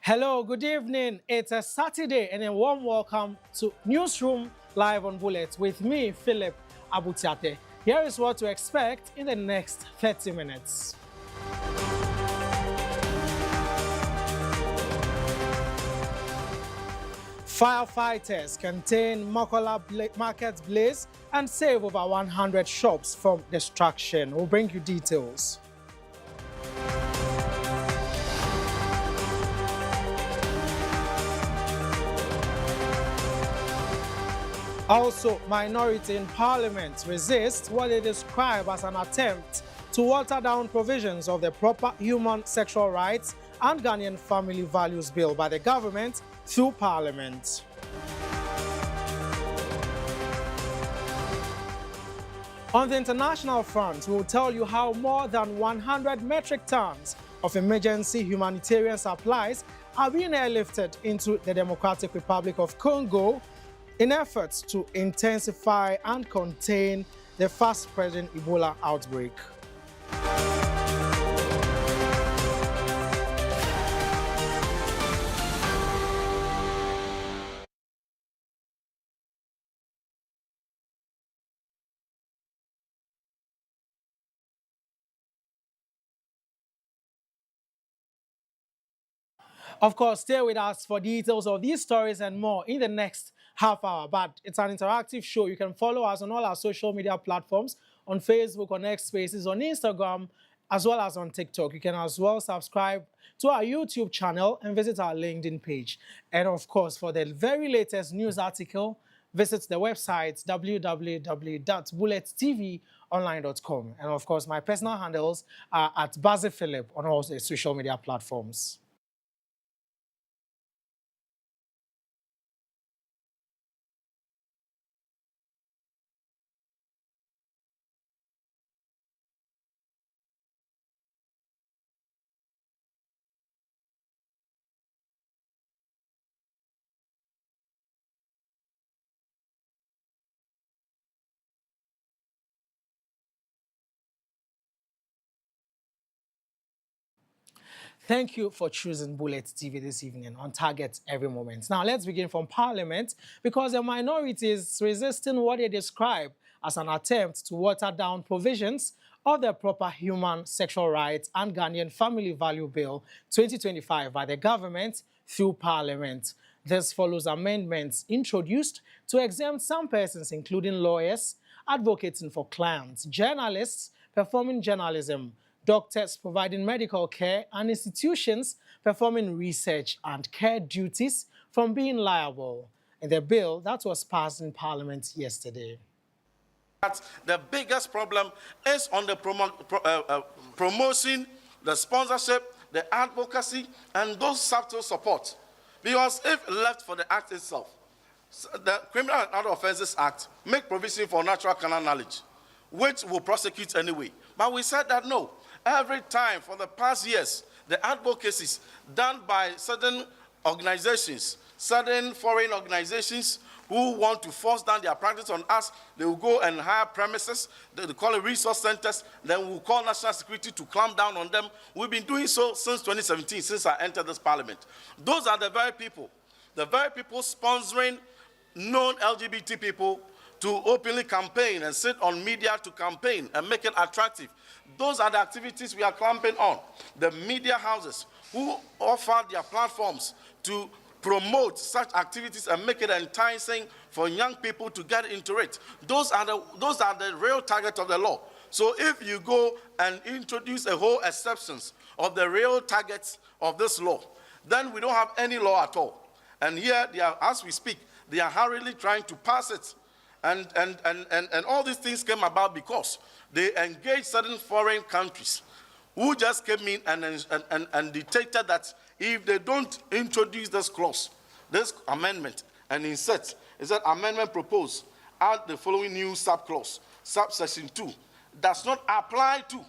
Hello, good evening. It's a Saturday and a warm welcome to Newsroom Live on Bullet with me, Philip Abutiate. Here is what to expect in the next 30 minutes. Firefighters contain Makola Market blaze and save over 100 shops from destruction. We'll bring you details. Also, minority in parliament resist what they describe as an attempt to water down provisions of the Proper Human Sexual Rights and Ghanaian Family Values Bill by the government through parliament. On the international front, we will tell you how more than 100 metric tons of emergency humanitarian supplies are being airlifted into the Democratic Republic of Congo in efforts to intensify and contain the fast-spreading Ebola outbreak. Of course, stay with us for details of these stories and more in the next half hour. But it's an interactive show. You can follow us on all our social media platforms, on Facebook, on X Spaces, on Instagram, as well as on TikTok. You can as well subscribe to our YouTube channel and visit our LinkedIn page. And of course, for the very latest news article, visit the website www.bullettvonline.com. And of course, my personal handles are at BazzyPhilip on all the social media platforms. Thank you for choosing Bullet TV this evening on Target every moment. Now, let's begin from Parliament because the minority is resisting what they describe as an attempt to water down provisions of the Proper Human Sexual Rights and Ghanaian Family Value Bill 2025 by the government through Parliament. This follows amendments introduced to exempt some persons, including lawyers, advocating for clients, journalists performing journalism, doctors providing medical care, and institutions performing research and care duties from being liable in the bill that was passed in Parliament yesterday. The biggest problem is on the promotion, the sponsorship, the advocacy, and those subtle support. Because if left for the act itself, the Criminal and Other Offences Act make provision for natural carnal knowledge, which will prosecute anyway. But we said that no. Every time for the past years, the advocacies done by certain organizations, certain foreign organizations who want to force down their practice on us, they will go and hire premises, they call it resource centers, then we'll call national security to clamp down on them. We've been doing so since 2017, since I entered this parliament. Those are the very people sponsoring known LGBT people to openly campaign and sit on media to campaign and make it attractive. Those are the activities we are clamping on. The media houses who offer their platforms to promote such activities and make it enticing for young people to get into it. Those are the real target of the law. So if you go and introduce a whole exceptions of the real targets of this law, then we don't have any law at all. And here, as we speak, they are hurriedly trying to pass it. And all these things came about because they engaged certain foreign countries who just came in and dictated that if they don't introduce this clause, this amendment, and insert, is that amendment proposed, add the following new subclause, subsection 2, does not apply to.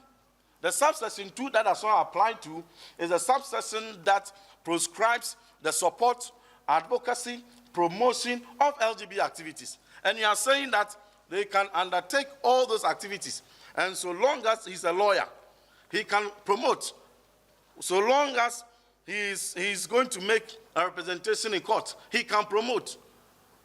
The subsection 2 that does not apply to is a subsection that prescribes the support, advocacy, promotion of LGBT activities. And you are saying that they can undertake all those activities. And so long as he's a lawyer, he can promote. So long as he's going to make a representation in court, he can promote.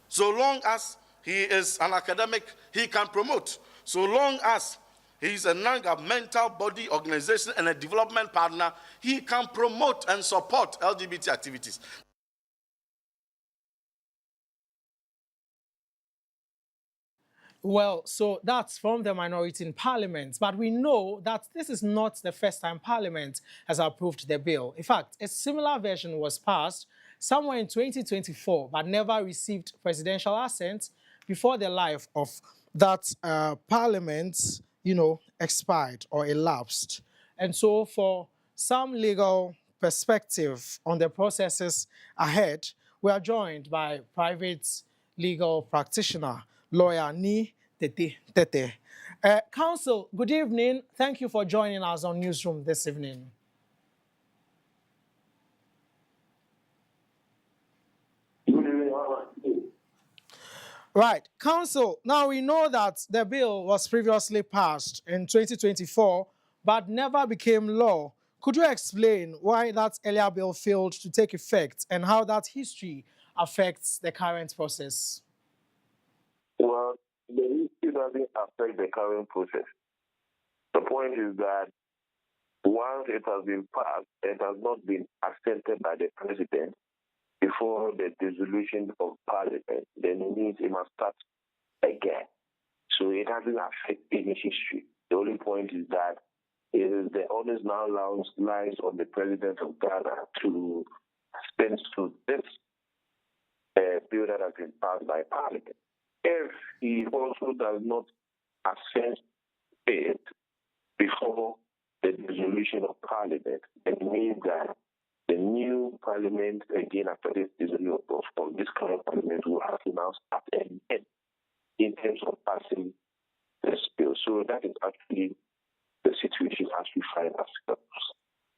So long as he is an academic, he can promote. So long as he's a non-governmental body organization and a development partner, he can promote and support LGBT activities. Well, so that's from the minority in Parliament, but we know that this is not the first time Parliament has approved the bill. In fact, a similar version was passed somewhere in 2024, but never received presidential assent before the life of that Parliament, expired or elapsed. And so for some legal perspective on the processes ahead, we are joined by private legal practitioner, lawyer Ni Tete. Counsel, good evening. Thank you for joining us on Newsroom this evening. Right. Counsel, now we know that the bill was previously passed in 2024, but never became law. Could you explain why that earlier bill failed to take effect and how that history affects the current process? Well, the history doesn't affect the current process. The point is that once it has been passed, it has not been accepted by the president before the dissolution of parliament, then it means it must start again. So it doesn't affect any history. The only point is that the onus now lies on the president of Ghana to spend to this bill that has been passed by parliament. If he also does not assent it before the dissolution of parliament, then it means that the new parliament, again after this dissolution of this current parliament, will have to now start again in terms of passing this bill. So that is actually the situation as we find ourselves.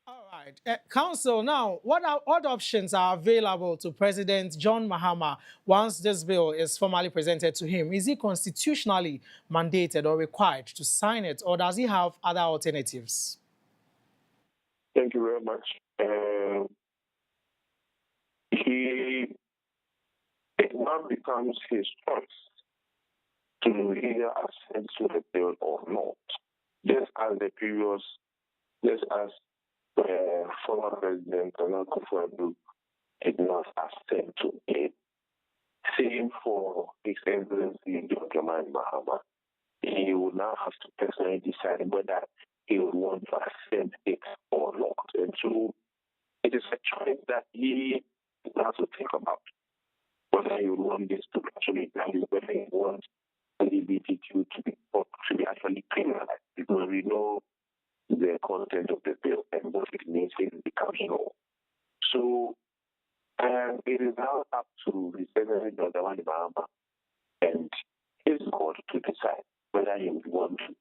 All right. Counsel, now, what options are available to President John Mahama once this bill is formally presented to him? Is he constitutionally mandated or required to sign it, or does he have other alternatives? Thank you very much. It now becomes his choice to either assent to the bill or not. Just as former President Nana Akufo-Addo did not assent to it. Same for His Excellency John Dramani Mahama. He would now have to personally decide whether he would want to assent it or not. And so it is a choice that he has to think about. Whether he would want this to actually value, whether he wants LGBTQ to be actually criminalized, because we know the content of the bill and what it means if it becomes law. So it is now up to His Excellency John Dramani Mahama and his court to decide whether he would want to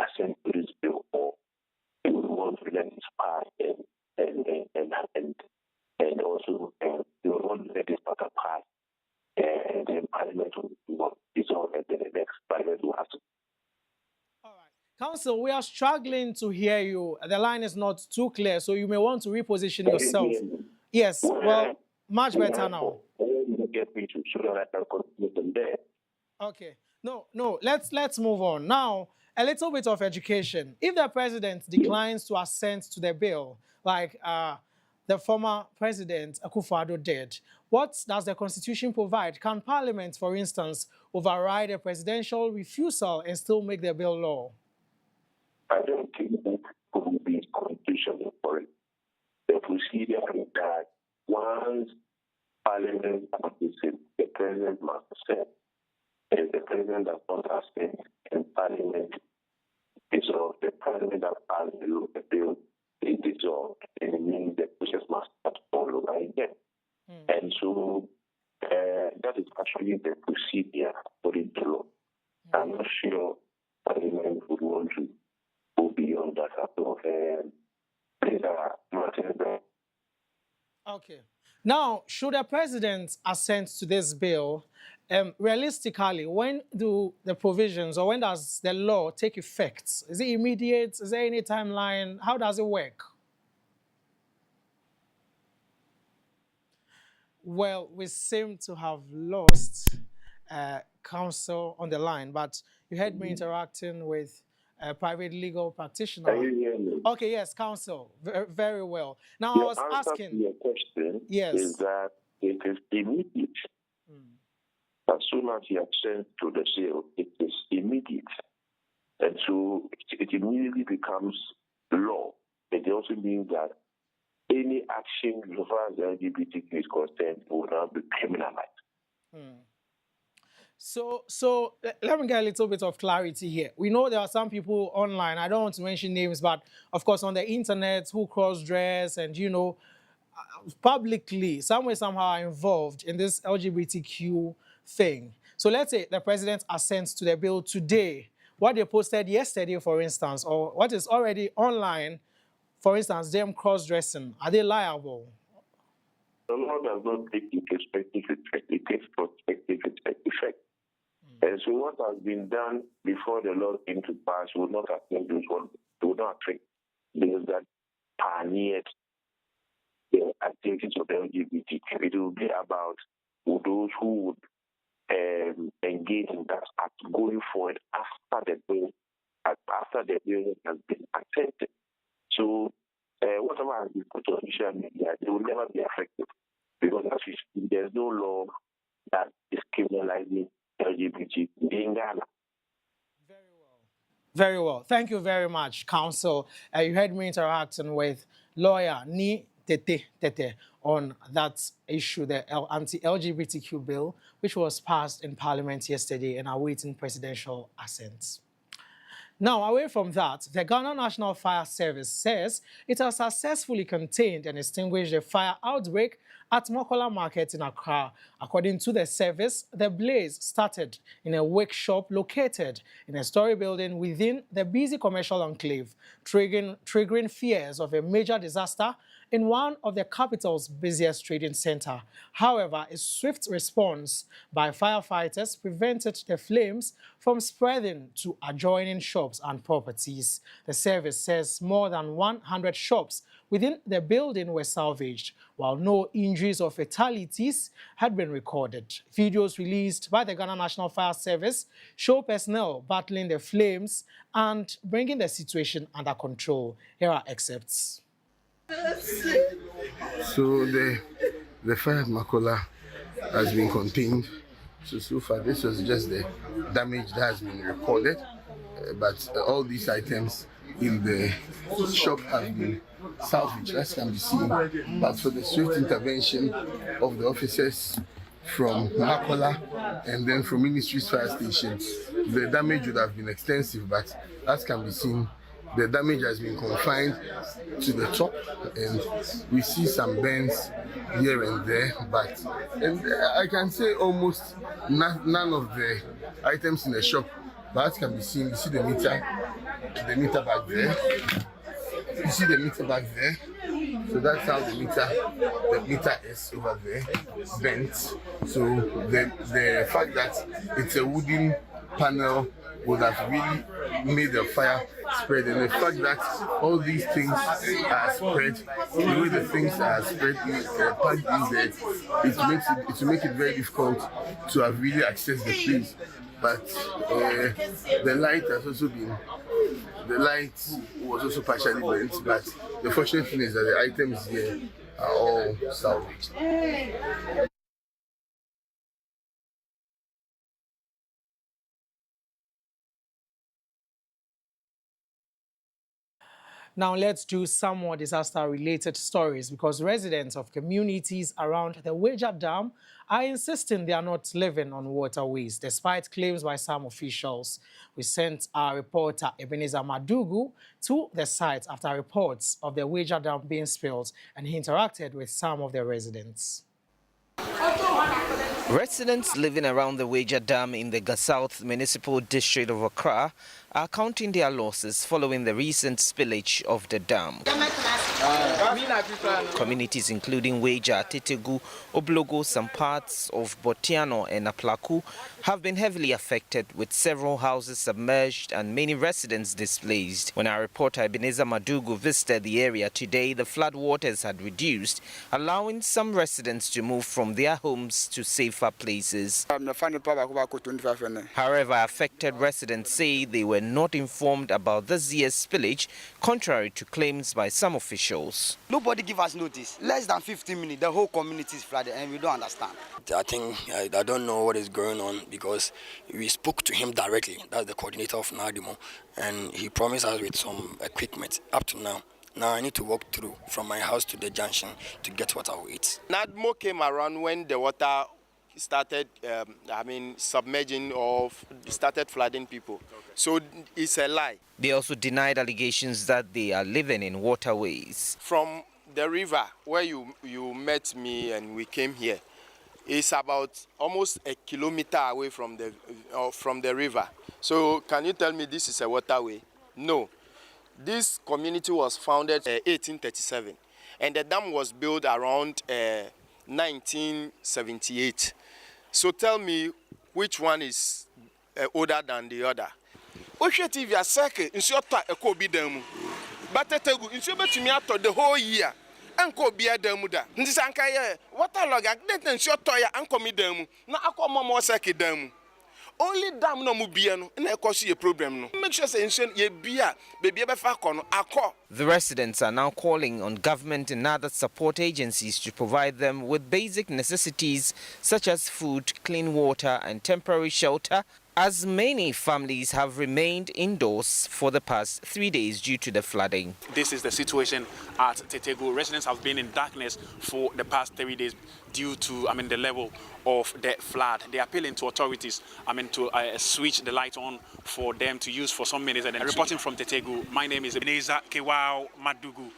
assent to this bill or he would want to let it pass and also he would want to let this matter pass and then Parliament will dissolve and then the next Parliament will have to. All right. Counsel, we are struggling to hear you. The line is not too clear, so you may want to reposition yourself. Yes, well, much better now. Get me to so that I can continue from there. Okay. No, let's move on. Now, a little bit of education. If the president declines to assent to the bill, like the former president Akufo-Addo did, what does the Constitution provide? Can Parliament, for instance, override a presidential refusal and still make the bill law? I don't think that could be constitutional for it. The procedure is that once Parliament passes it, the president must assent. If the president does not assent and Parliament dissolved, the president that passed the bill is dissolved, and it means the process must start all over again. And so that is actually the procedure for the law. I'm not sure Parliament would want to go beyond that sort of these are matters. Okay. Now, should a president assent to this bill, realistically, when do the provisions or when does the law take effect? Is it immediate? Is there any timeline? How does it work? Well, we seem to have lost counsel on the line, but you had me interacting with a private legal Can practitioner. you hear me? Okay, yes, counsel. Very well. Now, I Your was answer to asking, your question is yes. that it is immediate. Mm, As soon as you have sent to the sale, it is immediate. And so it immediately becomes law. It also means that any action so far as the LGBTQ is concerned will now be criminalized. mm. So let me get a little bit of clarity here. We know there are some people online, I don't want to mention names, but of course on the internet who cross-dress and, publicly, some way, somehow are involved in this LGBTQ thing. So let's say the president assents to the bill today. What they posted yesterday, for instance, or what is already online, for instance, them cross-dressing, are they liable? The law does not take introspective effect, it takes prospective effect. And so what has been done before the law came to pass will not affect those ones, will not affect those that pioneered the activities of the LGBTQ. It will be about those who would engage in that act going forward after the bill has been accepted. So whatever has been put on social media, they will never be affected because as we speak, there's no law that is criminalizing LGBT in Ghana. Very well. Thank you very much, counsel. You heard me interacting with lawyer Ni Tete on that issue, the anti-LGBTQ bill, which was passed in Parliament yesterday and awaiting presidential assent. Now, away from that, the Ghana National Fire Service says it has successfully contained and extinguished a fire outbreak at Mokola Market in Accra. According to the service, the blaze started in a workshop located in a story building within the busy commercial enclave, triggering fears of a major disaster in one of the capital's busiest trading center. However, a swift response by firefighters prevented the flames from spreading to adjoining shops and properties. The service says more than 100 shops within the building were salvaged, while no injuries or fatalities had been recorded. Videos released by the Ghana National Fire Service show personnel battling the flames and bringing the situation under control. Here are excerpts. So the fire at Makola has been contained. So far this was just the damage that has been recorded, but all these items in the shop have been salvaged, as can be seen. But for the swift intervention of the officers from Makola and then from Ministry's fire station, the damage would have been extensive, but as can be seen, the damage has been confined to the top, and we see some burns here and there, but I can say almost none of the items in the shop. But as can be seen, you see the meter back there. You see the meter back there. So that's how the meter is over there, bent. So the fact that it's a wooden panel would have really made the fire spread, and the fact that all these things are spread, the way the things are spread packed in there, it will make it very difficult to have really accessed the place. But the light was also partially burnt, but the fortunate thing is that the items here are all salvaged. Now let's do some more disaster-related stories because residents of communities around the Wager Dam are insisting they are not living on waterways, despite claims by some officials. We sent our reporter Ebenezer Madugu to the site after reports of the Wager Dam being spilled, and he interacted with some of the residents. Residents living around the Wager Dam in the South Municipal District of Accra are counting their losses following the recent spillage of the dam. Communities including Weja, Tetegu, Oblogo, some parts of Botiano and Aplaku have been heavily affected, with several houses submerged and many residents displaced. When our reporter Ebenezer Madugu visited the area today, the floodwaters had reduced, allowing some residents to move from their homes to safer places. However, affected residents say they were not informed about this year's spillage, contrary to claims by some officials. Nobody give us notice. Less than 15 minutes, the whole community is flooded and we don't understand. I think I don't know what is going on because we spoke to him directly. That's the coordinator of Nadimo, and he promised us with some equipment up to now. Now I need to walk through from my house to the junction to get what I will eat. Nadmo came around when the water started, submerging or started flooding people. Okay. So it's a lie. They also denied allegations that they are living in waterways. From the river where you met me and we came here, it's about almost a kilometer away from the river. So can you tell me this is a waterway? No. This community was founded in 1837 and the dam was built around 1978. So tell me which one is older than the other. TV a circle in short a cobi demu. But Tetegu in Subetimiato the whole year. Uncle Bia Demuda. This Ankaya, what a log, and short toya, Uncle Midemu. Now I call more circle demu. Only dam no mubiano, and I cause you a problem. No. Make sure say ye beer, baby ever facon, a call. The residents are now calling on government and other support agencies to provide them with basic necessities such as food, clean water, and temporary shelter, as many families have remained indoors for the past 3 days due to the flooding. This is the situation at Tetegu. Residents have been in darkness for the past 3 days due to, the level of the flood. They are appealing to authorities, to switch the light on for them to use for some minutes. And reporting from Tetegu, my name is Ebenezer Madugu.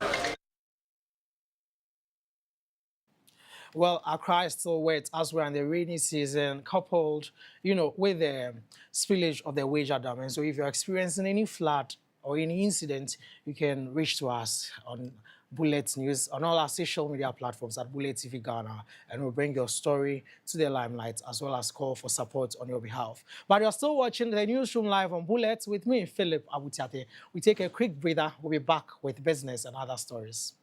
Well, Accra is still wet as we're in the rainy season, coupled, with the spillage of the Weja Dam. And so if you're experiencing any flood or any incident, you can reach to us on Bullet News on all our social media platforms at Bullet TV Ghana, and we'll bring your story to the limelight as well as call for support on your behalf. But you're still watching the newsroom live on Bullet with me, Philip Abutiate. We take a quick breather. We'll be back with business and other stories.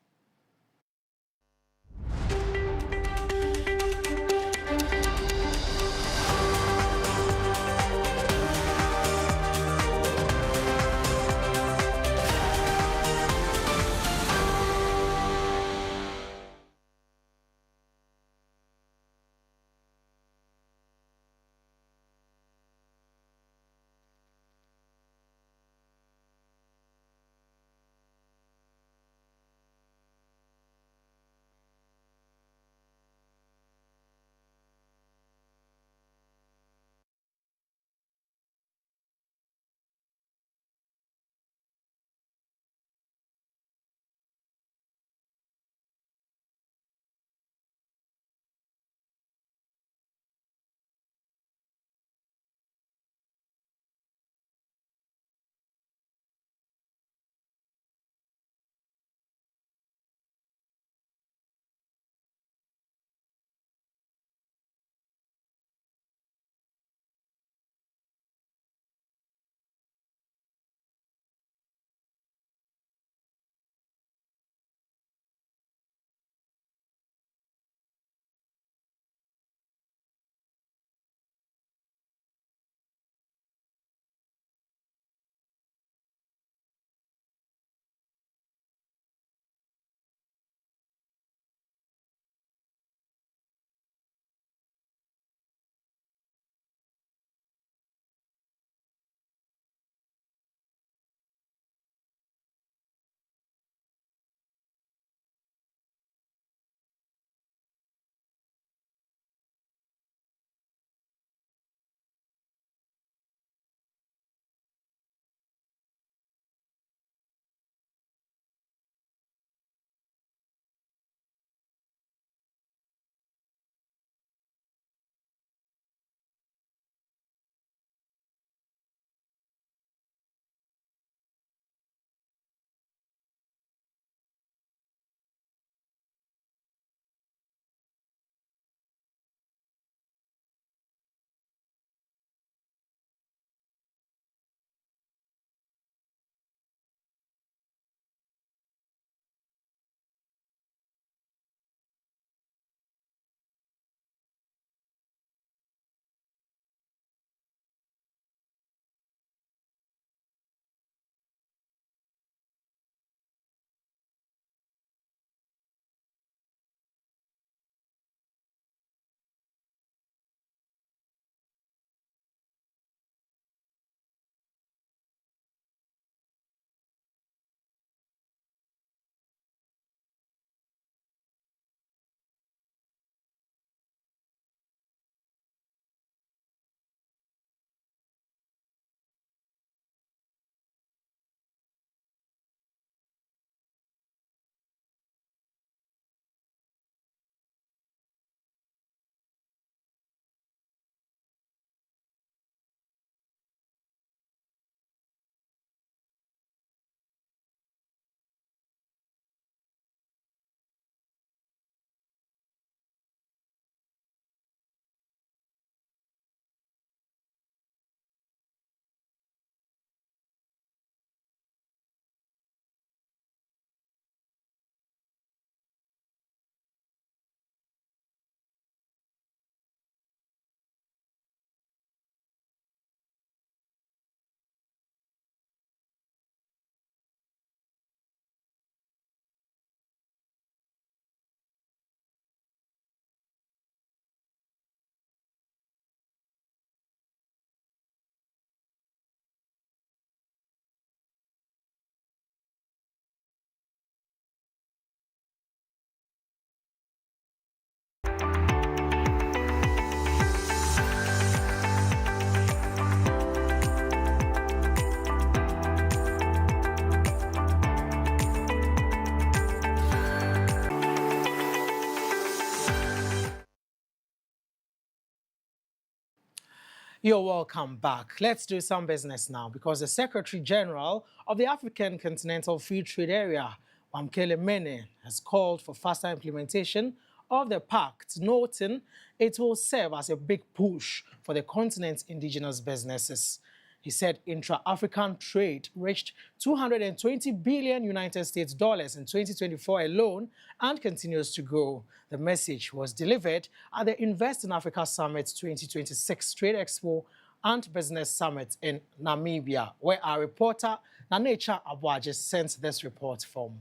You're welcome back. Let's do some business now because the Secretary General of the African Continental Free Trade Area, Wamkele Mene, has called for faster implementation of the pact, noting it will serve as a big push for the continent's indigenous businesses. He said intra-African trade reached 220 billion United States dollars in 2024 alone and continues to grow. The message was delivered at the Invest in Africa Summit 2026 Trade Expo and Business Summit in Namibia, where our reporter Nanecha Abwaje sent this report from.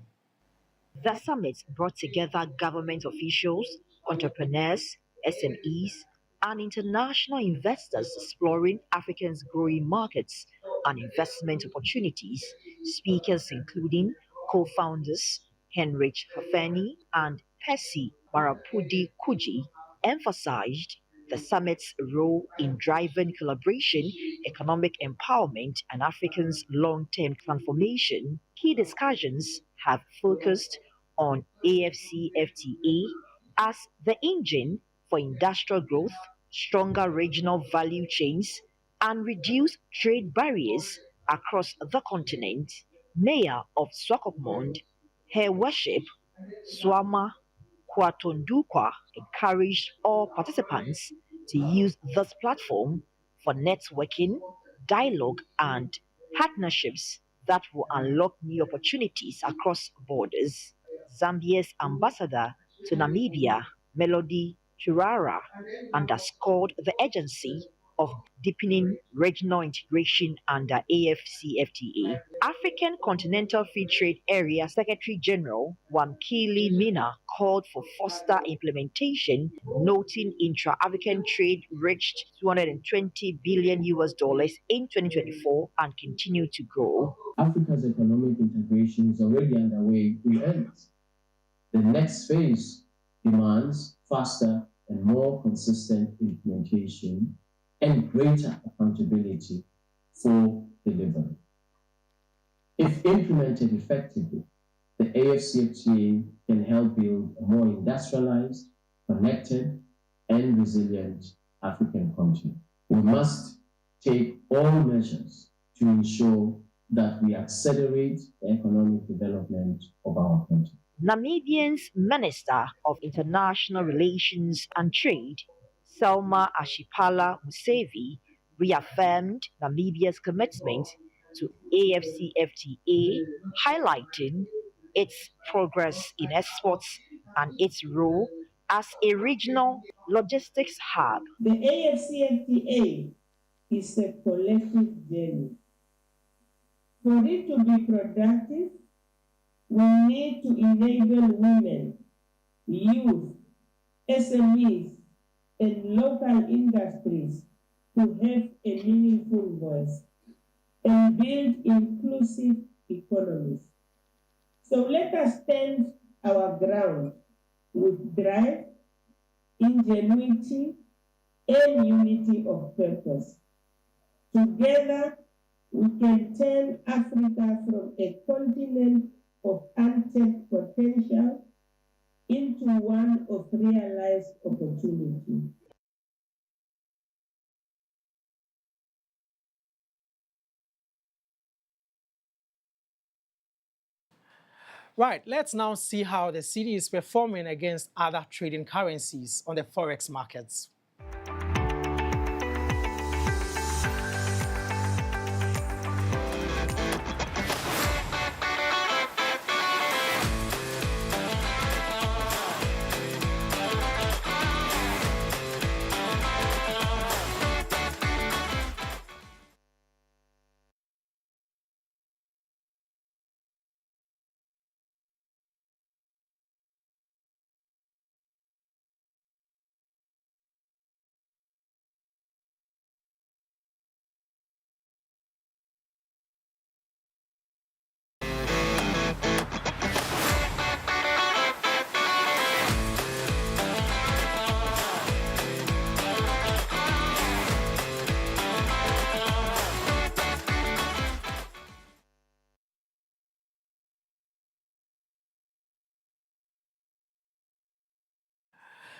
The summit brought together government officials, entrepreneurs, SMEs, and international investors exploring Africa's growing markets and investment opportunities. Speakers including co-founders Henrich Fafeni and Percy Marapudi Kuji emphasized the summit's role in driving collaboration, economic empowerment, and Africans' long-term transformation. Key discussions have focused on AFCFTA as the engine for industrial growth, stronger regional value chains, and reduced trade barriers across the continent. Mayor of Swakopmund, Her Worship Swama Kwatondukwa encouraged all participants to use this platform for networking, dialogue, and partnerships that will unlock new opportunities across borders. Zambia's ambassador to Namibia, Melody Chirara, underscored the urgency of deepening regional integration under AFCFTA. African Continental Free Trade Area Secretary General Wamkili Mina called for faster implementation, noting intra-African trade reached 220 billion US dollars in 2024 and continue to grow. Africa's economic integration is already underway in earnest. The next phase demands faster and more consistent implementation and greater accountability for delivery. If implemented effectively, the AFCFTA can help build a more industrialized, connected, and resilient African continent. We must take all measures to ensure that we accelerate the economic development of our country. Namibian's Minister of International Relations and Trade, Selma Ashipala Musevi, reaffirmed Namibia's commitment to AFCFTA, highlighting its progress in exports and its role as a regional logistics hub. The AFCFTA is a collective journey. For it to be productive, we need to enable women, youth, SMEs, and local industries to have a meaningful voice and build inclusive economies. So let us stand our ground with drive, ingenuity, and unity of purpose. Together, we can turn Africa from a continent of untapped potential into one of realized opportunity. Right, let's now see how the cedi is performing against other trading currencies on the forex markets.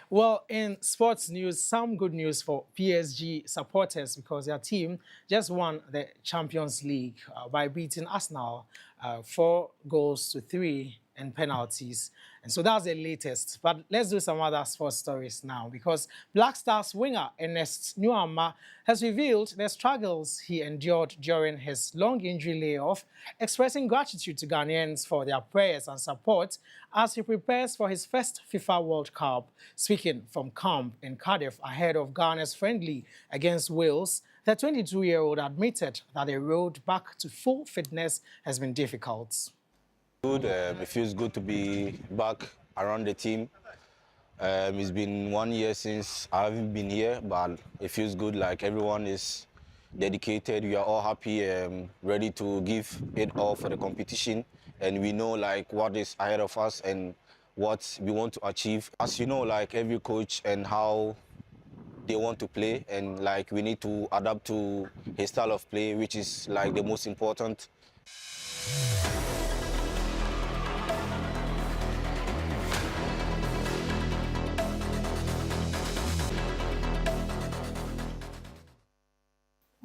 Well, in sports news, some good news for PSG supporters because their team just won the Champions League by beating Arsenal 4-3 in penalties. And so that's the latest. But let's do some other sports stories now because Black Stars winger Ernest Nuama has revealed the struggles he endured during his long injury layoff, expressing gratitude to Ghanaians for their prayers and support as he prepares for his first FIFA World Cup. Speaking from camp in Cardiff ahead of Ghana's friendly against Wales, the 22-year-old admitted that the road back to full fitness has been difficult. Good. It feels good to be back around the team. It's been 1 year since I haven't been here, but it feels good. Like everyone is dedicated. We are all happy, ready to give it all for the competition, and we know like what is ahead of us and what we want to achieve. As you know, like every coach and how they want to play, and like we need to adapt to his style of play, which is like the most important.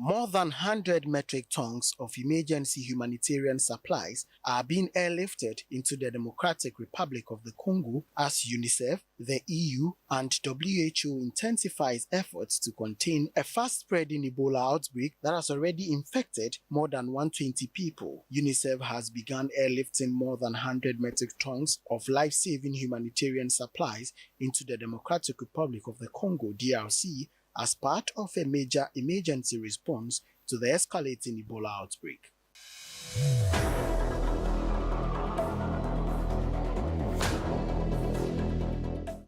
More than 100 metric tons of emergency humanitarian supplies are being airlifted into the Democratic Republic of the Congo as UNICEF, the EU, and WHO intensifies efforts to contain a fast-spreading Ebola outbreak that has already infected more than 120 people. UNICEF has begun airlifting more than 100 metric tons of life-saving humanitarian supplies into the Democratic Republic of the Congo, DRC, as part of a major emergency response to the escalating Ebola outbreak.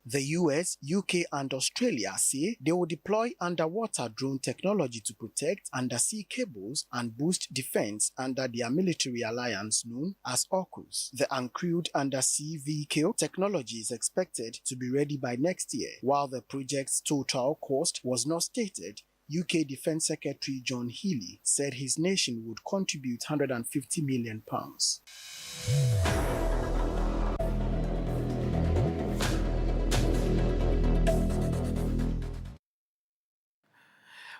The US, UK, and Australia say they will deploy underwater drone technology to protect undersea cables and boost defense under their military alliance known as AUKUS. The uncrewed undersea vehicle technology is expected to be ready by next year. While the project's total cost was not stated, UK Defence Secretary John Healey said his nation would contribute £150 million.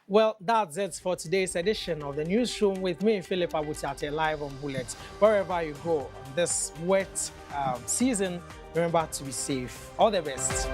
Well, that's it for today's edition of the Newsroom with me, Philip Abutiate, live on Bullet. Wherever you go this wet season, remember to be safe. All the best.